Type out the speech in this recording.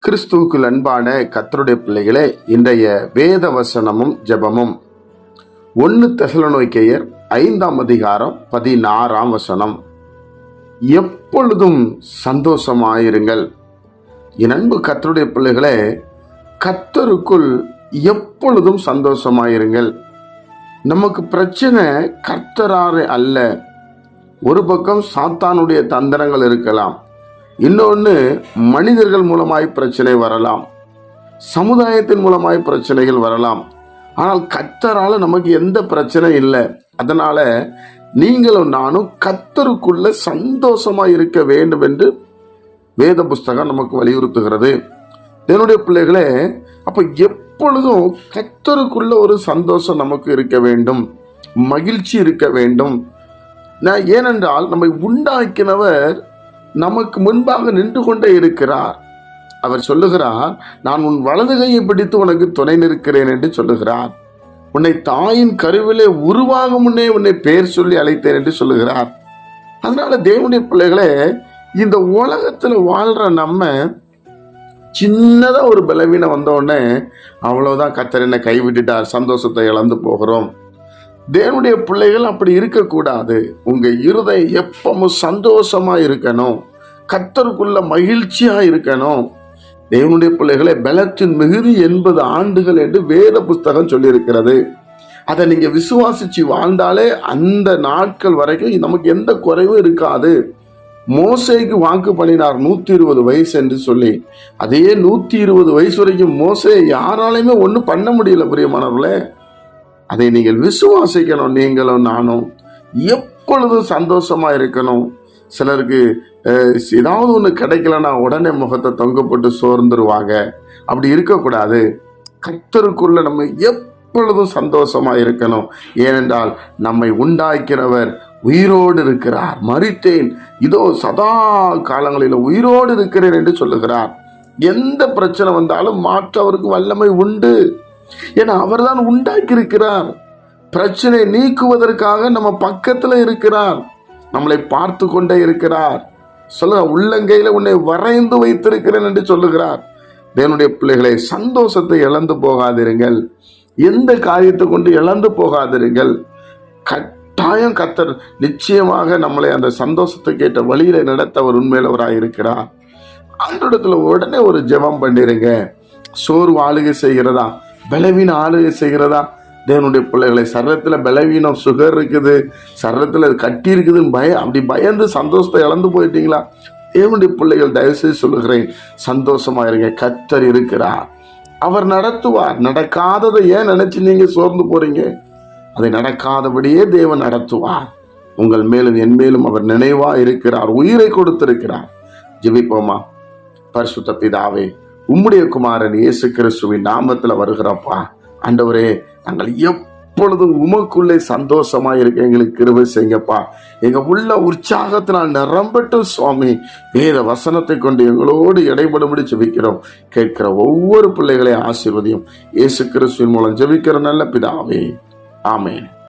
கிறிஸ்துவுக்குள் அன்பான கர்த்தருடைய பிள்ளைகளே, இன்றைய வேத வசனமும் ஜெபமும் 1 தெசலோனிக்கேயர் 5:16 எப்பொழுதும் சந்தோஷமாயிருங்கள். என் அன்பு கர்த்தருடைய பிள்ளைகளே, கர்த்தருக்குள் எப்பொழுதும் சந்தோஷமாயிருங்கள். நமக்கு பிரச்சனை கர்த்தராலே அல்ல. ஒரு பக்கம் சாத்தானுடைய தந்திரங்கள் இருக்கலாம், இன்னொன்று மனிதர்கள் மூலமாய் பிரச்சனை வரலாம், சமுதாயத்தின் மூலமாய் பிரச்சனைகள் வரலாம். ஆனால் கர்த்தரால நமக்கு எந்த பிரச்சனை இல்லை. அதனால நீங்களும் நானும் கர்த்தருக்குள்ள சந்தோஷமா இருக்க வேண்டும் என்று வேத புஸ்தகம் நமக்கு வலியுறுத்துகிறது. என்னுடைய பிள்ளைகளே, அப்ப எப்பொழுதும் கர்த்தருக்குள்ள ஒரு சந்தோஷம் நமக்கு இருக்க வேண்டும், மகிழ்ச்சி இருக்க வேண்டும். ஏனென்றால் நம்மை உண்டாக்கினவர் நமக்கு முன்பாக நின்று கொண்டே இருக்கிறார். அவர் சொல்லுகிறார், நான் உன் வலது கையை பிடித்து உனக்கு துணை நிற்கிறேன் என்று சொல்லுகிறார். உன்னை தாயின் கருவிலே உருவாகும் முன்னே உன்னை பெயர் சொல்லி அழைத்தேன் என்று சொல்லுகிறார். அதனால தேவனுடைய பிள்ளைகளே, இந்த உலகத்துல வாழ்ற நம்ம சின்னதா ஒரு பலவீனம் வந்தோடனே அவ்வளவுதான், கர்த்தர் என்னை கைவிட்டுட்டார், சந்தோஷத்தை இழந்து போகிறோம். தேவனுடைய பிள்ளைகள் அப்படி இருக்கக்கூடாது. உங்க இருதயம் எப்பவும் சந்தோஷமா இருக்கணும், கர்த்தருக்குள்ள மகிழ்ச்சியா இருக்கணும். தேவனுடைய பிள்ளைகளை, பலத்தின் மிகுதி 80 ஆண்டுகள் என்று வேத புஸ்தகம் சொல்லி இருக்கிறது. அதை நீங்க விசுவாசிச்சு வாழ்ந்தாலே அந்த நாட்கள் வரைக்கும் நமக்கு எந்த குறைவும் இருக்காது. மோசேக்கு வாக்கு பண்ணினார் 120 வயசு என்று சொல்லி. அதே 120 வயசு வரைக்கும் மோசே யாராலையுமே ஒன்றும் பண்ண முடியல. பிரியமானவர்களே, அதை நீங்கள் விசுவாசிக்கணும். நீங்களும் நானும் எப்பொழுதும் சந்தோஷமா இருக்கணும். சிலருக்கு ஏதாவது ஒன்று கிடைக்கலன்னா உடனே முகத்தை தொங்க போட்டு சோர்ந்துருவாங்க. அப்படி இருக்கக்கூடாது. கர்த்தருக்குள்ள நம்ம எப்பொழுதும் சந்தோஷமா இருக்கணும். ஏனென்றால் நம்மை உண்டாக்கிறவர் உயிரோடு இருக்கிறார். மரித்தேன், இதோ சதா காலங்களில் உயிரோடு இருக்கிறேன் என்று சொல்லுகிறார். எந்த பிரச்சனை வந்தாலும் மாற்ற அவருக்கு வல்லமை உண்டு. ஏன்னா அவர் தான் உண்டாக்கி இருக்கிறார். பிரச்சனை நீக்குவதற்காக நம்ம பக்கத்துல இருக்கிறார், நம்மளை பார்த்து கொண்டே இருக்கிறார். சொல்லுங்க, உள்ளங்கையில உன்னை வரைந்து வைத்திருக்கிறேன் என்று சொல்லுகிறார். தேவனுடைய பிள்ளைகளை, சந்தோஷத்தை இழந்து போகாதிருங்கள். எந்த காரியத்தை கொண்டு இழந்து போகாதிருங்கள். கட்டாயம் கர்த்தர் நிச்சயமாக நம்மளை அந்த சந்தோஷத்தை கேட்ட வழியில நடத்த அவர் உண்மையிலவராக இருக்கிறார். அந்த இடத்துல உடனே ஒரு ஜெபம் பண்ணிருங்க. சோர்வு ஆளுகை செய்கிறதா, பலவீனம் ஆளுகை செய்கிறதா? தேவனுடைய பிள்ளைகளை, சரீரத்துல பலவீனம், சுகர் இருக்குது, சரீரத்துல கட்டி இருக்குதுன்னு அப்படி பயந்து சந்தோஷத்தை இழந்து போயிட்டீங்களா? தேவனுடைய பிள்ளைகள், தயவுசெய்து சொல்லுகிறேன், சந்தோஷமா இருங்க. கர்த்தர் இருக்கிறார், அவர் நடத்துவார். நடக்காததை ஏன் நினைச்சு நீங்க சோர்ந்து போறீங்க? அதை நடக்காதபடியே தேவன் நடத்துவார். உங்கள் மேலும் என் மேலும் அவர் நினைவா இருக்கிறார், உயிரை கொடுத்திருக்கிறார். ஜெபிப்போமா? பரிசுத்த பிதாவே, உம்முடைய குமாரன் இயேசு கிறிஸ்துவின் நாமத்துல வருகிறப்பா. ஆண்டவரே, நாங்கள் எப்பொழுதும் உமக்குள்ளே சந்தோஷமா இருக்க எங்களுக்கு கிருபை செய்யுங்கப்பா. எங்க உள்ள உற்சாகத்தினால் நிரம்பட்டும் சுவாமி. வேத வசனத்தை கொண்டு எங்களோடு இடைபடும்படி ஜெபிக்கிறோம். கேட்கிற ஒவ்வொரு பிள்ளைகளையும் ஆசீர்வதியும். இயேசு கிறிஸ்துவின் மூலம் ஜெபிக்கிற நல்ல பிதாவே, ஆமென்.